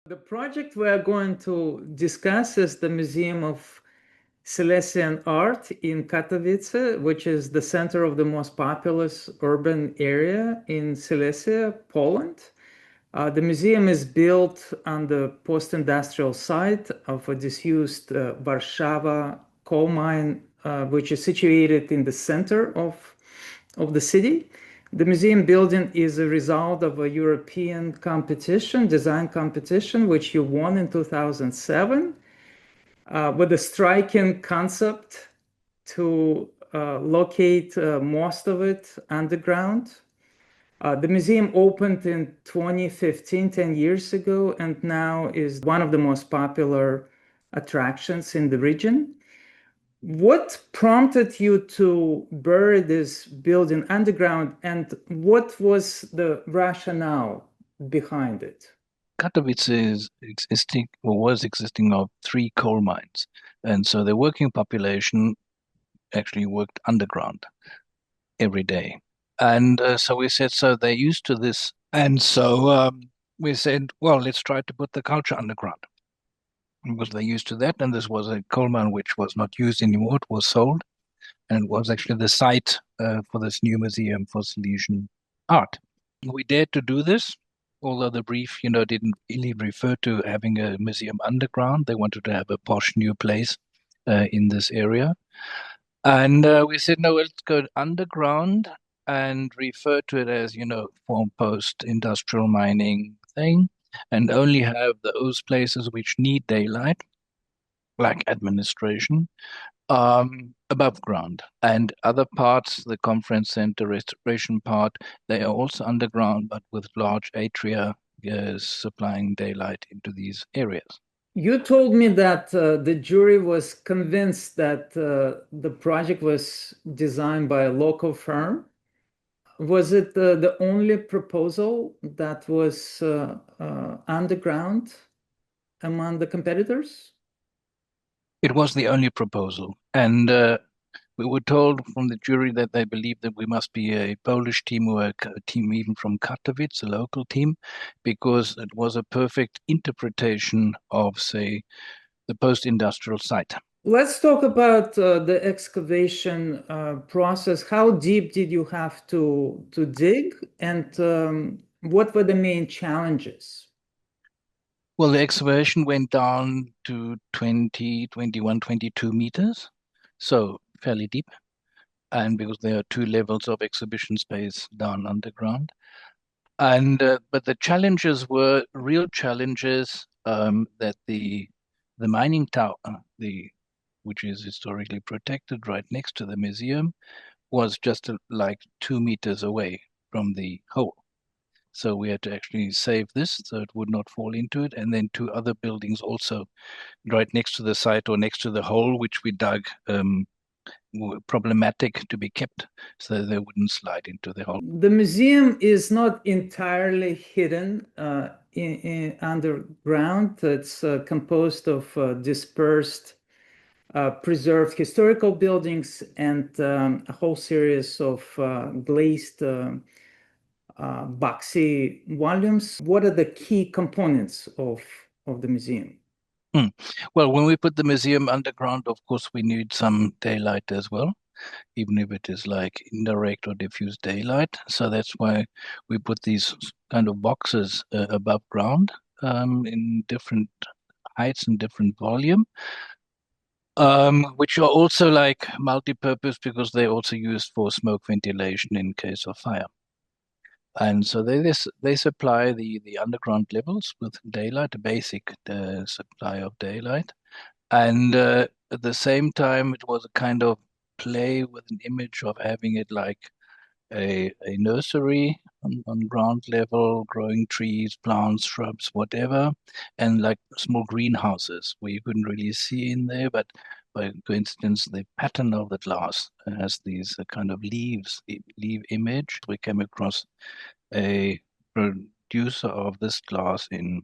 The project we are going to discuss is the Museum of Silesian Art in Katowice, which is the center of the most populous urban area in Silesia, Poland. The museum is built on the post-industrial site of a disused Warszawa coal mine, which is situated in the center of the city. The museum building is a result of a European competition, design competition, which you won in 2007, with a striking concept to locate most of it underground. The museum opened in 2015, 10 years ago, and now is one of the most popular attractions in the region. What prompted you to bury this building underground, and what was the rationale behind it? Katowice is existing or was existing of three coal mines. And so the working population actually worked underground every day. And so we said, so they're used to this. And so we said, well, let's try to put the culture underground because they're used to that. And this was a coal mine which was not used anymore. It was sold. And it was actually the site for this new museum for Silesian art. We dared to do this, although the brief, didn't really refer to having a museum underground. They wanted to have a posh new place in this area. And we said, no, let's go underground and refer to it as, form post-industrial mining thing, and only have those places which need daylight, like administration, above ground. And other parts, the conference center, restoration part, they are also underground, but with large atria supplying daylight into these areas. You told me that the jury was convinced that the project was designed by a local firm. Was it the only proposal that was underground among the competitors? It was the only proposal. And we were told from the jury that they believed that we must be a Polish team or a team even from Katowice, a local team, because it was a perfect interpretation of, say, the post-industrial site. Let's talk about the excavation process. How deep did you have to dig, and what were the main challenges? Well, the excavation went down to 20, 21, 22 meters, so fairly deep. And because there are two levels of exhibition space down underground. And but the challenges were real challenges that the mining tower, the which is historically protected right next to the museum, was just like 2 meters away from the hole. So we had to actually save this so it would not fall into it. And then two other buildings also right next to the site or next to the hole, which we dug, were problematic to be kept so they wouldn't slide into the hole. The museum is not entirely hidden underground. It's composed of dispersed, preserved historical buildings and a whole series of glazed boxy volumes. What are the key components of the museum? Hmm. Well, when we put the museum underground, of course, we need some daylight as well, even if it is like indirect or diffuse daylight. So that's why we put these kind of boxes above ground in different heights and different volume, which are also like multi-purpose because they're also used for smoke ventilation in case of fire. And so they supply the underground levels with daylight, a basic supply of daylight. And at the same time, it was a kind of play with an image of having it like a nursery on ground level, growing trees, plants, shrubs, whatever, and like small greenhouses where you couldn't really see in there, but by coincidence, the pattern of the glass has these kind of leaf image. We came across a producer of this glass in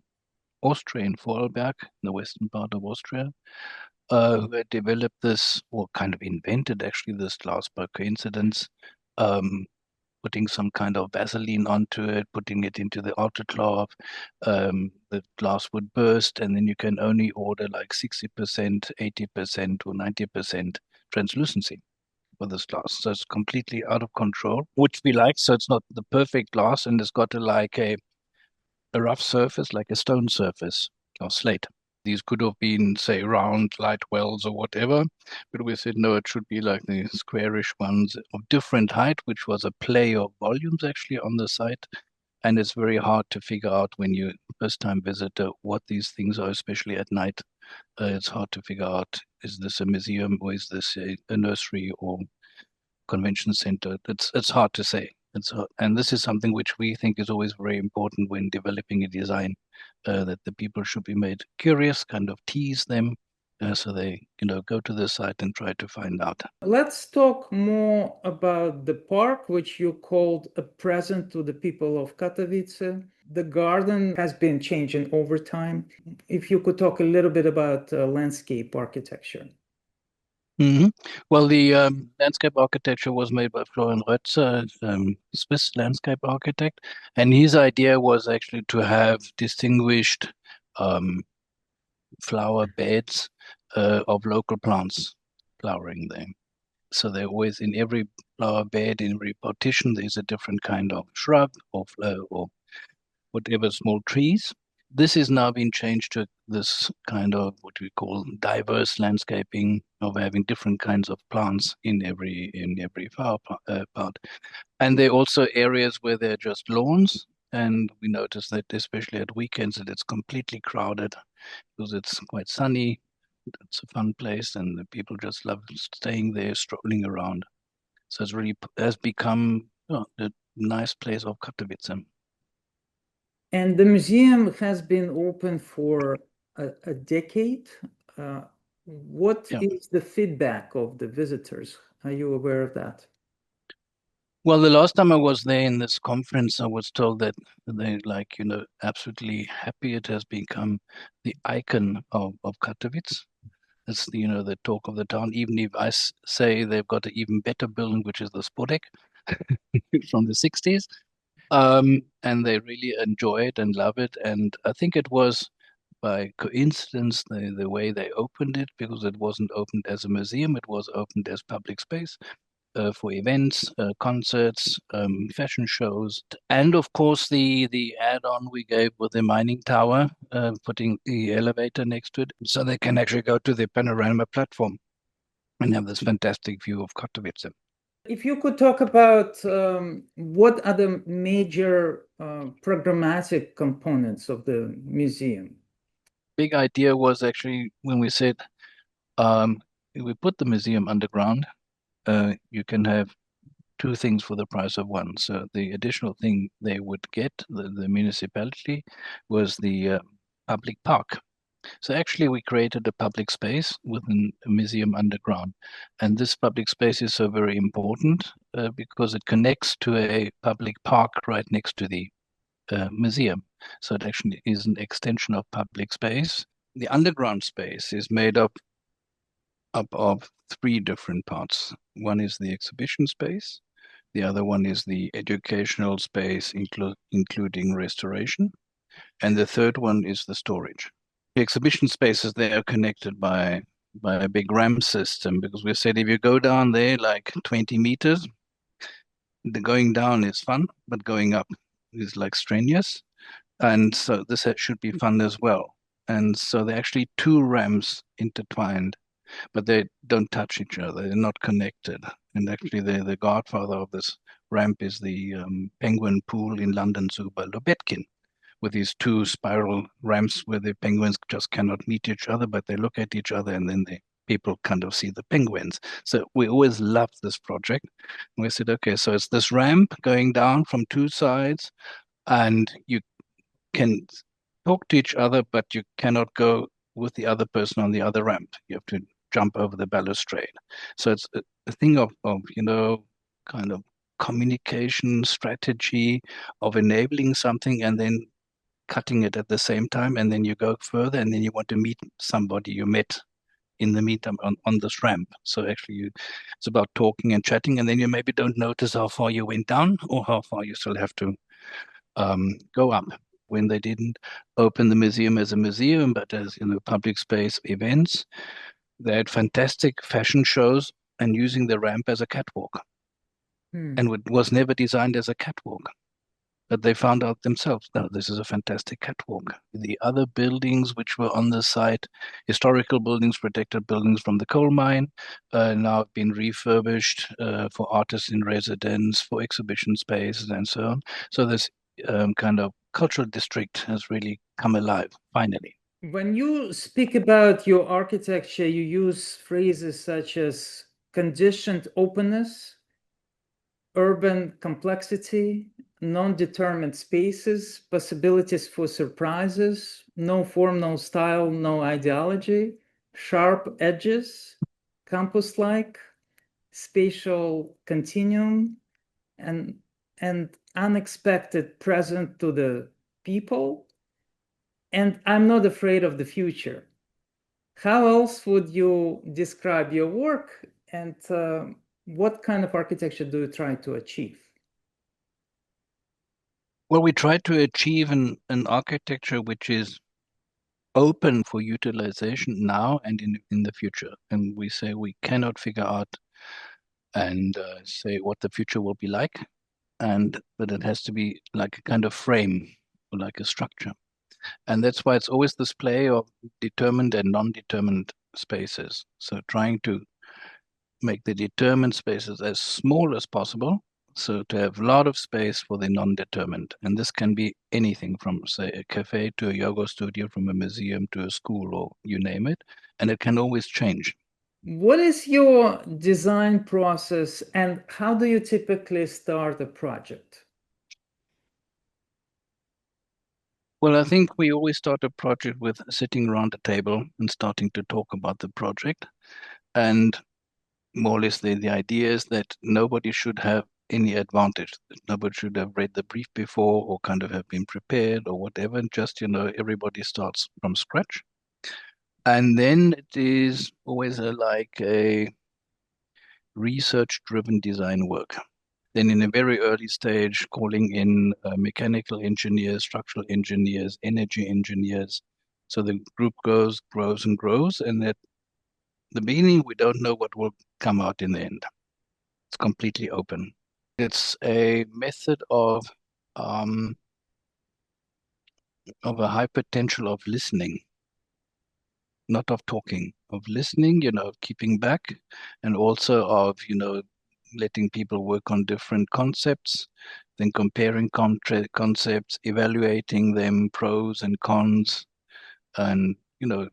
Austria, in Vorarlberg, in the western part of Austria, who had developed this, or kind of invented actually this glass by coincidence, um, putting some kind of Vaseline onto it, putting it into the autoclave. The glass would burst, and then you can only order like 60%, 80%, or 90% translucency for this glass. So it's completely out of control, which we like. So it's not the perfect glass, and it's got a rough surface, like a stone surface or slate. These could have been, say, round light wells or whatever, but we said no, it should be like the squarish ones of different height, which was a play of volumes actually on the site. And it's very hard to figure out when you first time visitor what these things are, especially at night. It's hard to figure out, is this a museum or is this a nursery or convention center? It's hard to say. And this is something which we think is always very important when developing a design, that the people should be made curious, kind of tease them, so they go to the site and try to find out. Let's talk more about the park, which you called a present to the people of Katowice. The garden has been changing over time. If you could talk a little bit about landscape architecture. Mm-hmm. Well, the landscape architecture was made by Florian Rötzer, Swiss landscape architect, and his idea was actually to have distinguished um, flower beds of local plants flowering there. So they're always in every flower bed, in every partition, there's a different kind of shrub or flower or whatever small trees. This is now been changed to this kind of what we call diverse landscaping of having different kinds of plants in every flower part. And there are also areas where they're just lawns. And we notice that especially at weekends that it's completely crowded because it's quite sunny. It's a fun place and the people just love staying there, strolling around. So it's really has become a nice place of Katowice. And the museum has been open for a decade. What Yeah. is the feedback of the visitors? Are you aware of that? Well, the last time I was there in this conference, I was told that they like, absolutely happy it has become the icon of Katowice. It's, the talk of the town. Even if say they've got an even better building, which is the Spodek from the 60s. And they really enjoy it and love it. And I think it was by coincidence the way they opened it, because it wasn't opened as a museum, it was opened as public space for events, concerts, fashion shows, and of course the add-on we gave with the mining tower, putting the elevator next to it, so they can actually go to the panorama platform and have this fantastic view of Katowice. If you could talk about what are the major programmatic components of the museum? Big idea was actually when we said if we put the museum underground, you can have two things for the price of one. So the additional thing they would get, the municipality, was the public park. So actually, we created a public space within a museum underground. And this public space is so very important because it connects to a public park right next to the museum. So it actually is an extension of public space. The underground space is made up of three different parts. One is the exhibition space. The other one is the educational space, including restoration. And the third one is the storage. The exhibition spaces, they are connected by a big ramp system, because we said if you go down there like 20 meters, the going down is fun, but going up is like strenuous. And so this should be fun as well. And so they're actually two ramps intertwined, but they don't touch each other. They're not connected. And actually, the godfather of this ramp is the penguin pool in London Zoo by Lubetkin, with these two spiral ramps where the penguins just cannot meet each other, but they look at each other and then the people kind of see the penguins. So we always loved this project. We said, okay, so it's this ramp going down from two sides, and you can talk to each other, but you cannot go with the other person on the other ramp. You have to jump over the balustrade. So it's a thing of kind of communication strategy of enabling something and then cutting it at the same time, and then you go further, and then you want to meet somebody you met in the meantime on this ramp. So actually it's about talking and chatting, and then you maybe don't notice how far you went down or how far you still have to go up. When they didn't open the museum as a museum, but as public space events, they had fantastic fashion shows and using the ramp as a catwalk. And it was never designed as a catwalk. But they found out themselves, no, this is a fantastic catwalk. The other buildings which were on the site, historical buildings, protected buildings from the coal mine, now have been refurbished for artists in residence, for exhibition spaces, and so on. So this kind of cultural district has really come alive, finally. When you speak about your architecture, you use phrases such as conditioned openness, urban complexity, non-determined spaces, possibilities for surprises, no form, no style, no ideology, sharp edges, campus-like, spatial continuum, and unexpected present to the people. And I'm not afraid of the future. How else would you describe your work, and what kind of architecture do you try to achieve? Well, we try to achieve an architecture which is open for utilization now and in the future. And we say we cannot figure out and say what the future will be like, but it has to be like a kind of frame or like a structure. And that's why it's always this play of determined and non-determined spaces. So trying to make the determined spaces as small as possible, so to have a lot of space for the non-determined. And this can be anything from, say, a cafe to a yoga studio, from a museum to a school, or you name it. And it can always change. What is your design process, and how do you typically start a project? Well, I think we always start a project with sitting around a table and starting to talk about the project. And more or less the idea is that nobody should have any advantage. That nobody should have read the brief before or kind of have been prepared or whatever. And just, everybody starts from scratch. And then it is always like a research-driven design work. Then in a very early stage, calling in mechanical engineers, structural engineers, energy engineers. So the group grows and grows. And at the beginning, we don't know what will come out in the end. It's completely open. It's a method of a high potential of listening, not of talking, of listening, keeping back, and also of, letting people work on different concepts, then comparing concepts, evaluating them, pros and cons, and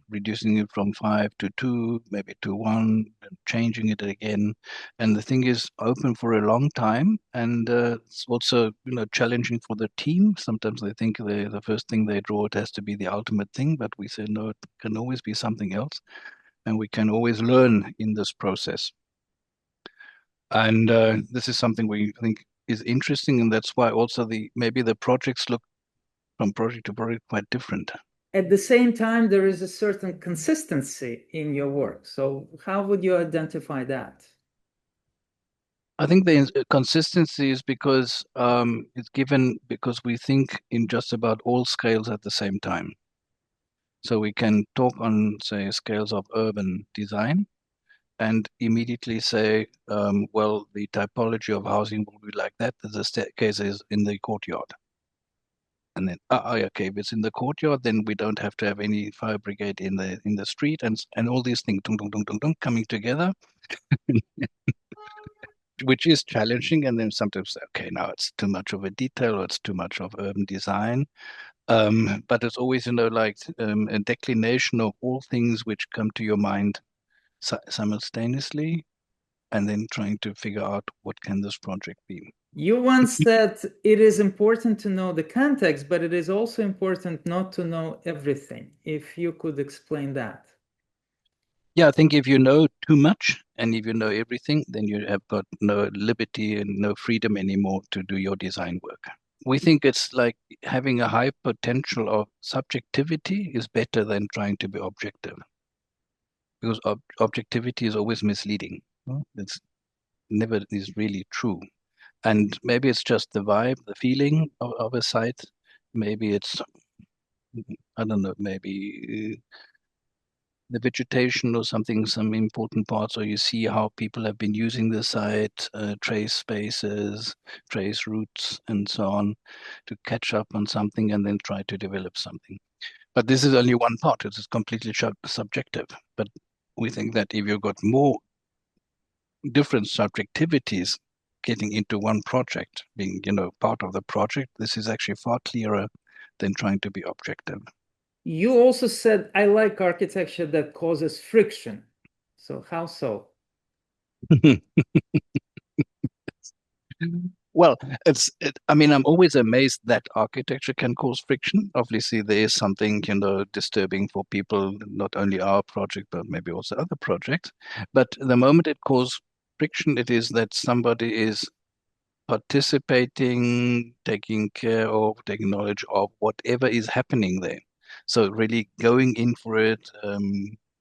reducing it from 5 to 2, maybe to 1, and changing it again. And the thing is open for a long time, and it's also challenging for the team. Sometimes they think the first thing they draw, it has to be the ultimate thing, but we say no, it can always be something else, and we can always learn in this process. And this is something we think is interesting, and that's why also maybe the projects look from project to project quite different. At the same time, there is a certain consistency in your work. So how would you identify that? I think the consistency is because it's given because we think in just about all scales at the same time. So we can talk on, say, scales of urban design and immediately say, well, the typology of housing will be like that. The staircase is in the courtyard. And then, okay, if it's in the courtyard, then we don't have to have any fire brigade in the street, and all these things, dun, dun, dun, dun, dun, coming together, which is challenging. And then sometimes, okay, now it's too much of a detail, or it's too much of urban design. But it's always, like a declination of all things which come to your mind simultaneously, and then trying to figure out what can this project be. You once said it is important to know the context, but it is also important not to know everything. If you could explain that. Yeah, I think if you know too much and if you know everything, then you have got no liberty and no freedom anymore to do your design work. We think it's like having a high potential of subjectivity is better than trying to be objective. because objectivity is always misleading. It's never is really true. And maybe it's just the vibe, the feeling of a site. Maybe it's, I don't know, maybe the vegetation or something, some important parts, or you see how people have been using the site, trace spaces, trace routes, and so on, to catch up on something and then try to develop something. But this is only one part. It is completely subjective. But we think that if you've got more different subjectivities getting into one project, being, part of the project, this is actually far clearer than trying to be objective. You also said, I like architecture that causes friction. So how so? Well, I mean, I'm always amazed that architecture can cause friction. Obviously, there is something, disturbing for people, not only our project, but maybe also other projects. But the moment it causes friction, it is that somebody is participating, taking care of, taking knowledge of whatever is happening there. So really going in for it,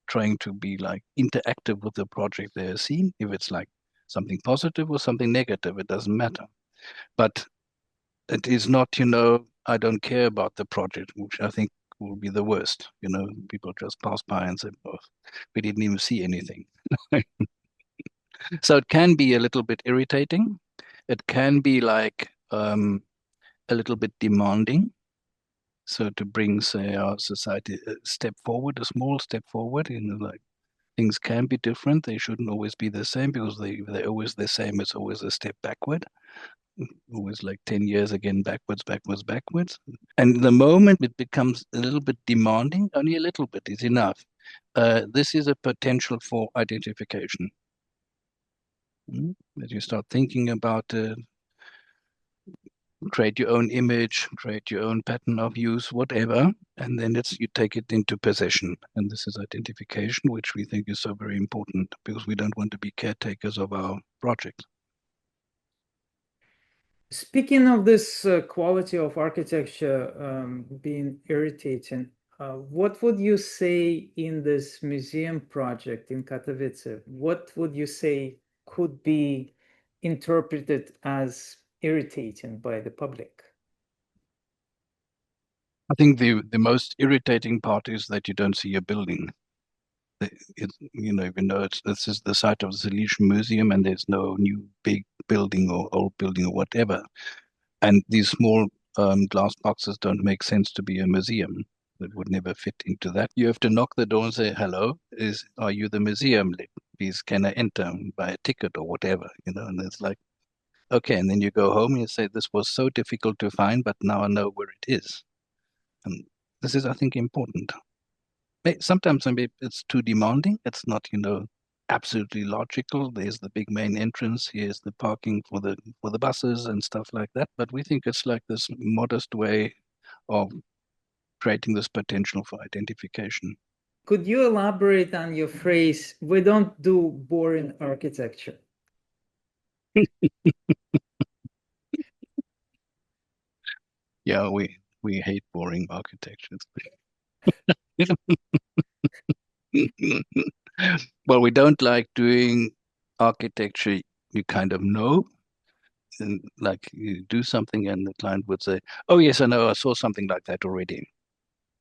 trying to be like interactive with the project they are seeing. If it's like something positive or something negative, it doesn't matter. But it is not, I don't care about the project, which I think will be the worst. People just pass by and say, oh, we didn't even see anything. So it can be a little bit irritating. It can be like a little bit demanding. So to bring, say, our society a step forward, a small step forward, like things can be different. They shouldn't always be the same because they're always the same. It's always a step backward, always like 10 years again, backwards, backwards, backwards. And the moment it becomes a little bit demanding, only a little bit is enough. This is a potential for identification. That you start thinking about create your own image, create your own pattern of use, whatever, and then you take it into possession. And this is identification, which we think is so very important because we don't want to be caretakers of our project. Speaking of this quality of architecture being irritating, what would you say in this museum project in Katowice? What would you say could be interpreted as irritating by the public? I think the most irritating part is that you don't see a building. Even though this is the site of the Silesian Museum and there's no new big building or old building or whatever. And these small glass boxes don't make sense to be a museum. That would never fit into that. You have to knock the door and say, "Hello, are you the museum? Please, can I enter and buy a ticket or whatever?" And it's like, okay. And then you go home and you say, "This was so difficult to find, but now I know where it is." And this is, I think, important. Sometimes maybe it's too demanding. It's not, absolutely logical. There's the big main entrance. Here's the parking for the buses and stuff like that. But we think it's like this modest way of creating this potential for identification. Could you elaborate on your phrase, we don't do boring architecture? Yeah, we hate boring architecture. Well, we don't like doing architecture you kind of know. And like you do something and the client would say, "Oh yes, I know, I saw something like that already."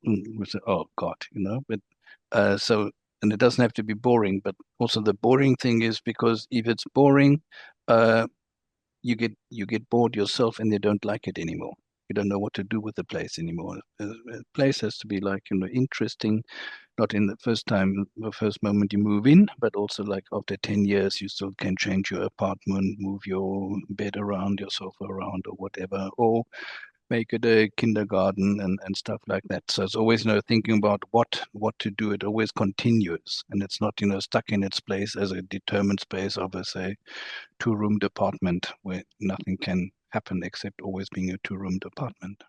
We say, "Oh God," But so, and it doesn't have to be boring, but also the boring thing is because if it's boring, uh, you get bored yourself and you don't like it anymore. You don't know what to do with the place anymore. A place has to be like, interesting, not in the first moment you move in, but also like after 10 years, you still can change your apartment, move your bed around, your sofa around or whatever, or make it a kindergarten and stuff like that. So it's always, thinking about what to do. It always continues and it's not, stuck in its place as a determined space of a, say, two-room apartment where nothing can happen except always being a two-room apartment.